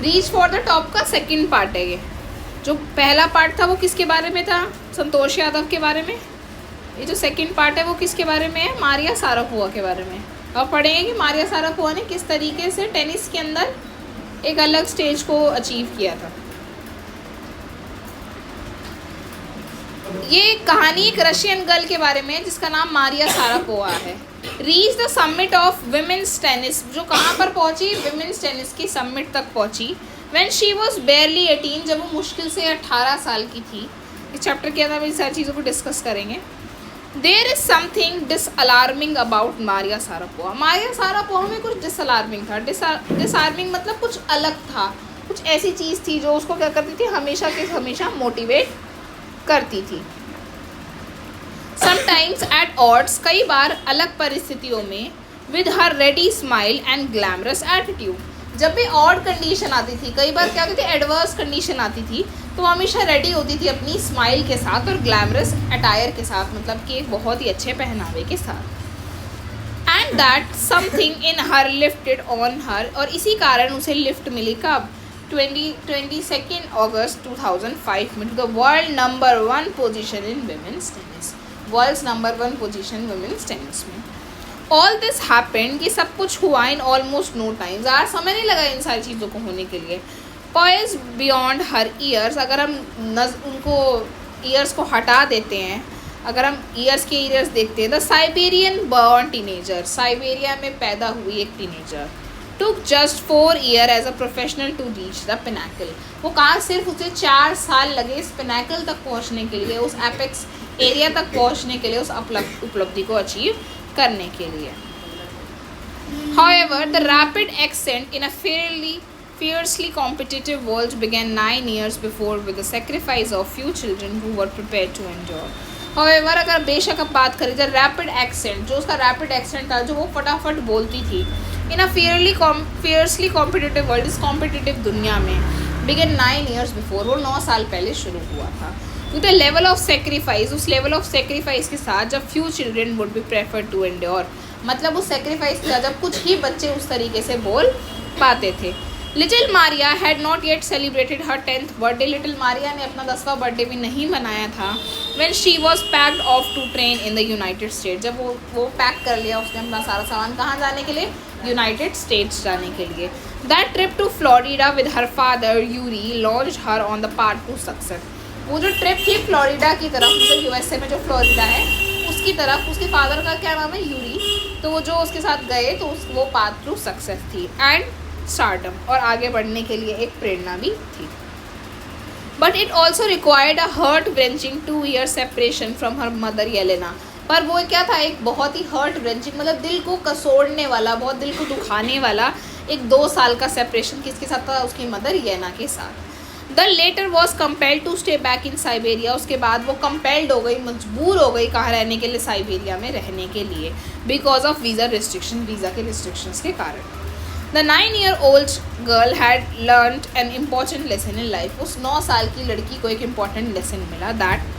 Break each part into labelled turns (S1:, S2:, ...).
S1: Reach for the top का second part है ये। जो पहला पार्ट था वो किसके बारे में था? संतोष यादव के बारे में। ये जो सेकंड पार्ट है वो किसके बारे में है? मारिया शारापोवा के बारे में। अब पढ़ेंगे कि मारिया शारापोवा ने किस तरीके से टेनिस के अंदर एक अलग स्टेज को अचीव किया था। ये कहानी एक रशियन गर्ल के बारे में है जिसका नाम मारिया शारापोवा है। Reach the summit of women's tennis, जो कहाँ पर पहुँची? विमेंस टेनिस की समिट तक पहुँची। व्हेन शी वॉज बेयरली 18, जब वो मुश्किल से 18 साल की थी। इस चैप्टर के अंदर हम इन सारी चीज़ों को डिस्कस करेंगे। There is something disalarming about Maria Sharapova. Maria Sharapova में कुछ डिसअलार्मिंग था। डिसअलार्मिंग मतलब कुछ अलग था, कुछ ऐसी चीज़ थी जो उसको क्या करती थी? हमेशा के हमेशा मोटिवेट करती थी। समटाइम्स एट ऑड्स, कई बार अलग परिस्थितियों में, with her ready smile and glamorous attitude. जब भी ऑड कंडीशन आती थी, कई बार क्या होती थी? एडवर्स कंडीशन आती थी, तो वो हमेशा रेडी होती थी अपनी स्माइल के साथ और ग्लैमरस अटायर के साथ, मतलब कि एक बहुत ही अच्छे पहनावे के साथ। And that something in her lifted on her, और इसी कारण उसे लिफ्ट मिली कब? 22 अगस्त 2005 में, to the world number 1 position in women's tennis. World's number 1 position women's tennis में। ऑल दिस हैपेंड, कि सब कुछ हुआ इन ऑलमोस्ट नो टाइम, ज़्यादा समय नहीं लगा इन सारी चीज़ों को होने के लिए। पॉइज बियॉन्ड हर ईयर्स, अगर हम उनको ईयर्स को हटा देते हैं, अगर हम ईयर्स के ईयर्स देखते हैं, the Siberian born teenager, Siberia में पैदा हुई एक teenager, took just 4 year as a professional to reach the pinnacle. वो कहा सिर्फ उसे 4 साल लगे इस पिनाकल तक पहुँचने के लिए, उस एपेक्स एरिया तक पहुँचने के लिए, उस उपलब्धि को अचीव करने के लिए। However, the rapid ascent in a fiercely competitive world began 9 years before with the sacrifice of few children who were prepared to endure. However, अगर बेशक अब बात करें जब रैपिड एक्सेंट, जो उसका रैपिड एक्सेंट था, जो वो फटाफट बोलती थी, इन अ fiercely competitive world, इस कॉम्पिटिटिव दुनिया में, began 9 years before, वो 9 साल पहले शुरू हुआ था। To the level of sacrifice, उस लेवल ऑफ सेक्रीफाइस के साथ जब few children would be prefer to endure, मतलब उस सेक्रीफाइस के साथ जब कुछ ही बच्चे उस तरीके से बोल पाते थे। Little Maria had not yet celebrated her 10th birthday, little Maria ने अपना 10वां बर्थडे भी नहीं मनाया था। When she was packed off to train in the United States, जब वो पैक कर लिया उसने अपना सारा सामान, कहाँ जाने के लिए? यूनाइटेड स्टेट्स जाने के लिए। That trip to Florida with her father Yuri launched her on the path to success. वो जो ट्रिप थी फ्लोरिडा की तरफ, मतलब यूएसए में जो फ्लोरिडा है उसकी तरफ, उसके फादर का क्या नाम है? यूरी, तो वो जो उसके साथ गए तो वो पाथ टू सक्सेस थी एंड स्टारडम, और आगे बढ़ने के लिए एक प्रेरणा भी थी। But it also required a heart wrenching 2 year separation from her mother Yelena. पर वो क्या था? एक बहुत ही हर्ट व्रेंचिंग, मतलब दिल को कसोड़ने वाला, बहुत दिल को दुखाने वाला एक 2 साल का सेपरेशन किसके साथ था? उसकी मदर येना के साथ। The latter was compelled to stay back in Siberia, उसके बाद वो कम्पेल्ड हो गई, मजबूर हो गई कहाँ रहने के लिए? साइबेरिया में रहने के लिए, because of visa restriction, visa के रिस्ट्रिक्शंस के कारण। The 9-year-old girl had learned an important lesson in life, उस 9 साल की लड़की को एक इम्पॉर्टेंट लेसन मिला, that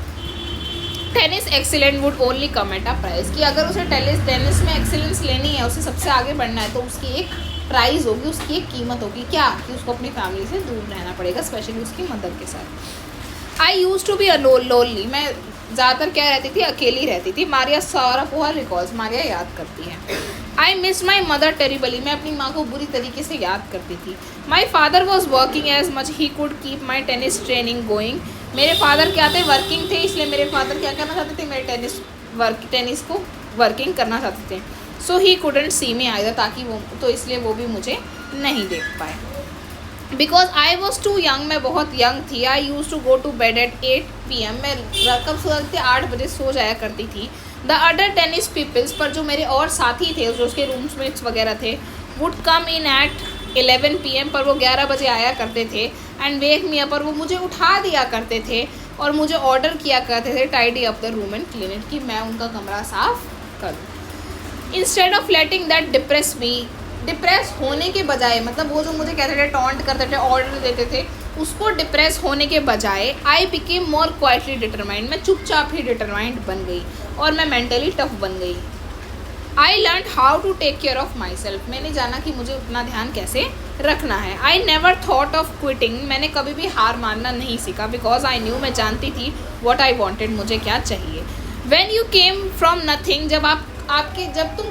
S1: tennis excellent would only come at a price, कि अगर उसे टेनिस में एक्सीलेंस लेनी है, उसे सबसे आगे बढ़ना है, तो उसकी एक प्राइस होगी, उसकी एक कीमत होगी। क्या? कि उसको अपनी फैमिली से दूर रहना पड़ेगा, स्पेशली उसकी मदर के साथ। I used to be a lonely, मैं ज़्यादातर क्या रहती थी? अकेली रहती थी। मारिया शारापोवा रिकॉल्स, मारिया याद करती है। I miss my mother terribly, मैं अपनी माँ को बुरी तरीके से याद करती थी। My father was working as much he could keep my tennis training going, मेरे फादर क्या थे? वर्किंग थे, इसलिए मेरे फादर क्या करना चाहते थे? मेरे टेनिस को वर्किंग करना चाहते थे। सो he couldn't see me either, ताकि वो, तो इसलिए वो भी मुझे नहीं देख पाए। Because I was too young, मैं बहुत यंग थी। I used to go to bed at 8 PM, मैं कब सो जाती थी? 8 बजे सो जाया करती थी। द अदर टेनिस पीपल्स, पर जो मेरे और साथी थे, जो उसके रूममेट्स वगैरह थे, would come in at 11 PM, पर वो 11 बजे आया करते थे। एंड वेक मी अप, पर वो मुझे उठा दिया करते थे और मुझे ऑर्डर किया करते थे tidy up the room and clean it, कि मैं उनका कमरा साफ करूँ। Instead of letting that depress me, depress होने के बजाय, मतलब वो जो मुझे कहते थे, टॉन्ट करते थे, ऑर्डर देते थे, उसको डिप्रेस होने के बजाय I became more quietly determined, मैं चुपचाप ही डिटरमाइंड बन गई और मैं मेंटली टफ बन गई। I learn how to take care of myself, मैंने जाना कि मुझे अपना ध्यान कैसे रखना है। I never thought of quitting, मैंने कभी भी हार मानना नहीं सीखा, बिकॉज आई न्यू, मैं जानती थी वॉट आई वॉन्टेड, मुझे क्या चाहिए। When you came from nothing, जब तुम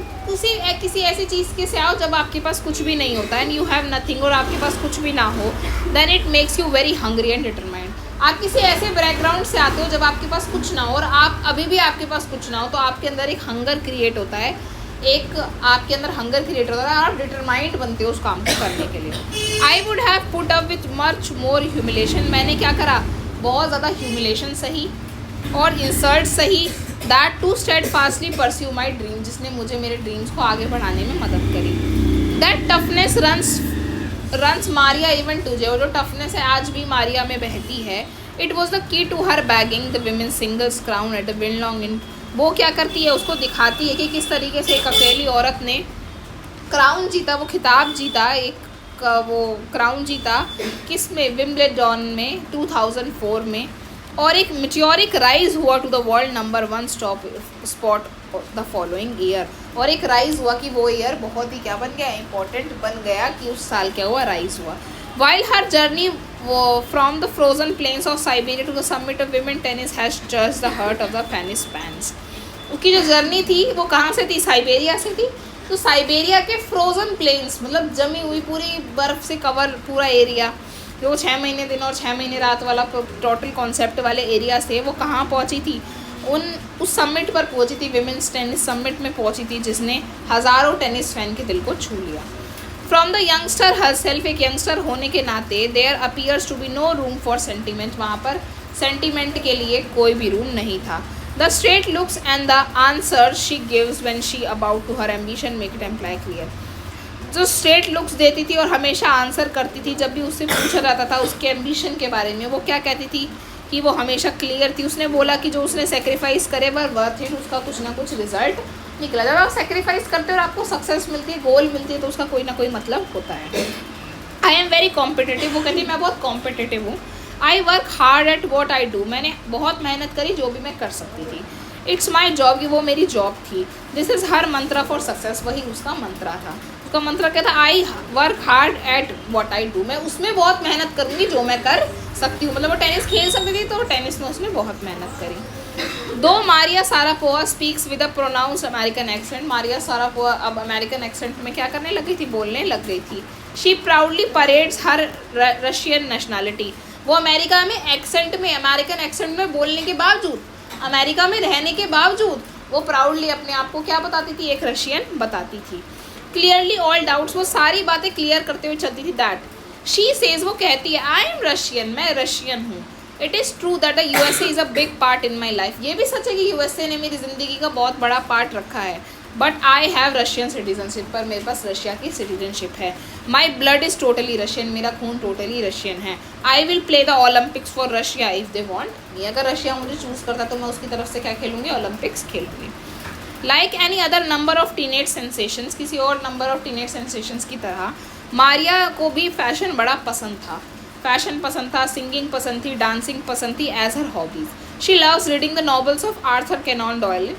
S1: किसी ऐसी चीज़ के से आओ जब आपके पास कुछ भी नहीं होता, एंड यू हैव नथिंग, और आपके पास कुछ भी ना हो, then it makes you very hungry and determined. आप किसी ऐसे बैकग्राउंड से आते हो जब आपके पास कुछ ना हो, और आप अभी भी आपके पास कुछ ना हो, तो आपके अंदर एक हंगर क्रिएट होता है, आपके अंदर हंगर क्रिएट होता है, और आप डिटरमाइंड बनते हो उस काम को करने के लिए। I would have put up with much more humiliation, मैंने क्या करा, बहुत ज़्यादा ह्यूमिलेशन सही और इंसल्ट सही, that to steadfastly pursue my dream, जिसने मुझे मेरे ड्रीम्स को आगे बढ़ाने में मदद करी। That toughness runs Maria even today, और जो टफनेस है आज भी मारिया में बहती है। It was the key to her bagging the women singles crown at the विन लॉन्ग इन, वो क्या करती है, उसको दिखाती है कि किस तरीके से एक अकेली औरत ने क्राउन जीता, वो खिताब जीता, वो क्राउन जीता किस में, विम्बलडन में 2004 में, और एक मिट्योरिक राइज हुआ to the world number 1 spot the following year, और एक राइज हुआ कि वो ईयर बहुत ही क्या बन गया, इंपॉर्टेंट बन गया, कि उस साल क्या हुआ, राइज हुआ। While her journey from the frozen plains of Siberia to the summit of women tennis has touched the heart of the tennis fans, उसकी जो जर्नी थी वो कहाँ से थी, साइबेरिया से थी। तो साइबेरिया के फ्रोजन प्लेन्स मतलब जमी हुई पूरी बर्फ़ से कवर पूरा एरिया, जो 6 महीने दिन और 6 महीने रात वाला टोटल कॉन्सेप्ट वाले एरिया से, वो कहाँ पहुँची थी, उस समिट पर पहुँची थी, विमेंस टेनिस समिट में पहुँची थी, जिसने हज़ारों टेनिस फैन के दिल को छू लिया। From the youngster herself, एक यंगस्टर होने के नाते, there appears to be no room for sentiment, वहाँ पर सेंटीमेंट के लिए कोई भी रूम नहीं था। The straight looks and the answer she gives when she about to her ambition make it amply clear, जो स्ट्रेट लुक्स देती थी और हमेशा आंसर करती थी जब भी उससे पूछा जाता था उसके एम्बिशन के बारे में, वो क्या कहती थी कि वो हमेशा क्लियर थी। उसने बोला कि जो उसने सेक्रीफाइस करे वह वर्थ इट, उसका कुछ ना कुछ रिजल्ट निकला। जब आप सेक्रीफाइस करते हो और आपको सक्सेस मिलती है, गोल मिलती है, तो उसका कोई ना कोई मतलब होता है। आई एम वेरी कॉम्पिटिटिव, वो कहती है मैं बहुत कॉम्पिटिटिव हूँ। I work hard at what I do, मैंने बहुत मेहनत करी जो भी मैं कर सकती थी। इट्स माई जॉब, कि वो मेरी जॉब थी। This is her Mantra for success, वही उसका मंत्रा था। उसका मंत्रा क्या था, I work hard at what I do, मैं उसमें बहुत मेहनत करूँगी जो मैं कर सकती हूँ। मतलब वो टेनिस खेल सकती थी तो टेनिस में उसने बहुत मेहनत करी। Though Maria Sharapova speaks with a pronounce American accent, Maria Sharapova अब अमेरिकन एक्सेंट में क्या करने लगी थी, बोलने लग गई थी। She proudly parades her Russian nationality, वो अमेरिका में एक्सेंट में, अमेरिकन एक्सेंट में बोलने के बावजूद, अमेरिका में रहने के बावजूद वो प्राउडली अपने आप को क्या बताती थी, एक रशियन बताती थी। क्लियरली ऑल डाउट्स, वो सारी बातें क्लियर करते हुए चलती थी। दैट शी सेज, वो कहती है आई एम रशियन, मैं रशियन हूँ। It is true that the USA is a big part in my life, ये भी सच है कि यूएसए ने मेरी ज़िंदगी का बहुत बड़ा पार्ट रखा है। But I have Russian citizenship, पर मेरे पास रशिया की सिटीजनशिप है। My blood is totally Russian, मेरा खून टोटली रशियन है। I will play the Olympics for Russia if they want, अगर रशिया मुझे चूज़ करता तो मैं उसकी तरफ से क्या खेलूँगी, ओलंपिक्स खेलूँगी। Like any other number of teenage sensations, किसी और नंबर ऑफ टीनेज सेंसेशंस की तरह मारिया को भी फैशन बड़ा पसंद था। फैशन पसंद था, सिंगिंग पसंद थी, डांसिंग पसंद थी as her hobbies. She loves reading the novels of Arthur Conan Doyle,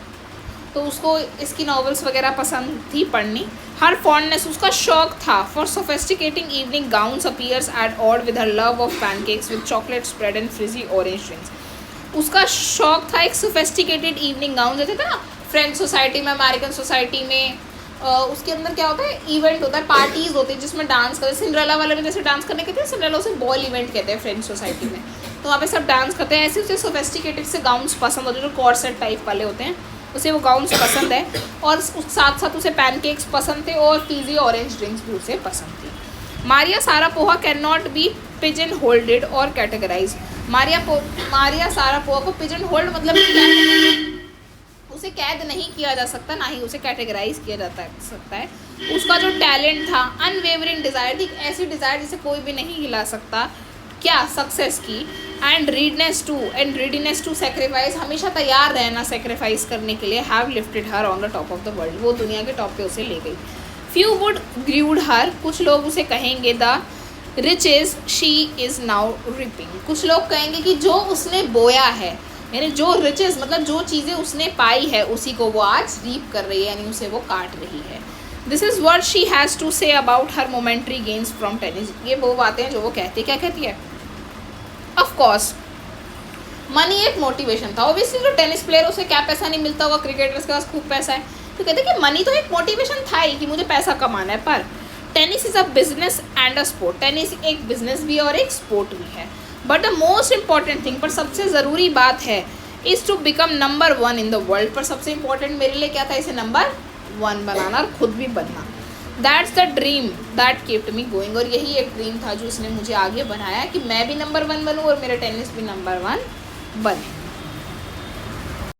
S1: तो उसको इसकी नॉवेल्स वगैरह पसंद थी पढ़नी। हर फॉन्डनेस, उसका शौक था for sophisticating evening gowns appears at odd with her love of pancakes with chocolate spread and fizzy orange drinks. उसका शौक था एक सोफिस्टिकेटेड इवनिंग गाउन, जैसे था ना फ्रेंच सोसाइटी में, अमेरिकन सोसाइटी में, उसके अंदर क्या होता है, इवेंट होता है, पार्टीज होती है जिसमें डांस करते हैं। सिंड्रेला वाले में जैसे डांस करने कहते हैं, सिंड्रेला उसे बॉल इवेंट कहते हैं फ्रेंच सोसाइटी में, तो वहाँ पे सब डांस करते हैं। ऐसे उसे सोफिस्टिकेटेड से गाउन्स पसंद होते हैं, जो कॉर्सेट टाइप वाले होते हैं, उसे वो गाउन्स पसंद है। और साथ साथ उसे पैनकेक्स पसंद थे और फीजी ऑरेंज ड्रिंक्स भी उसे पसंद थी। Maria Sharapova can not be pigeon holded और कैटेगराइज, मारिया सारापोवा को पिजन होल्ड मतलब उसे कैद नहीं किया जा सकता, ना ही उसे कैटेगराइज किया जा सकता है। उसका जो टैलेंट था, अनवेवरिंग डिज़ायर थी, ऐसी डिज़ायर जिसे कोई भी नहीं हिला सकता, क्या, सक्सेस की। एंड रेडीनेस टू सेक्रीफाइस, हमेशा तैयार रहना सेक्रीफाइस करने के लिए, have lifted her on the top of the world, वो दुनिया के टॉप पे उसे ले गई। फ्यू वुड ग्रीड हर, कुछ लोग उसे कहेंगे the riches she is now reaping, कुछ लोग कहेंगे कि जो उसने बोया है यानी जो रिचेस मतलब जो चीज़ें उसने पाई है उसी को वो आज रीप कर रही है, यानी उसे वो काट रही है। This is what she has to say about her momentary gains from tennis. ये वो बातें हैं जो वो कहती है। क्या कहती है? ऑफ कोर्स मनी एक मोटिवेशन था। ऑब्वियसली जो टेनिस प्लेयर उसे क्या पैसा नहीं मिलता होगा, क्रिकेटर्स के पास खूब पैसा है, तो कहते हैं कि मनी तो एक मोटिवेशन था ही कि मुझे पैसा कमाना है, पर tennis is a business and a sport. Tennis एक बिजनेस भी है और एक स्पोर्ट भी है। But the most important thing, पर सबसे ज़रूरी बात है, is to become number 1 in the world. पर सबसे इंपॉर्टेंट मेरे लिए क्या था? इसे नंबर 1 बनाना और खुद भी बनना। That's the dream that kept me going. और यही एक ड्रीम था जो इसने मुझे आगे बढ़ाया कि मैं भी नंबर 1 बनूँ और मेरा टेनिस भी नंबर 1 बने।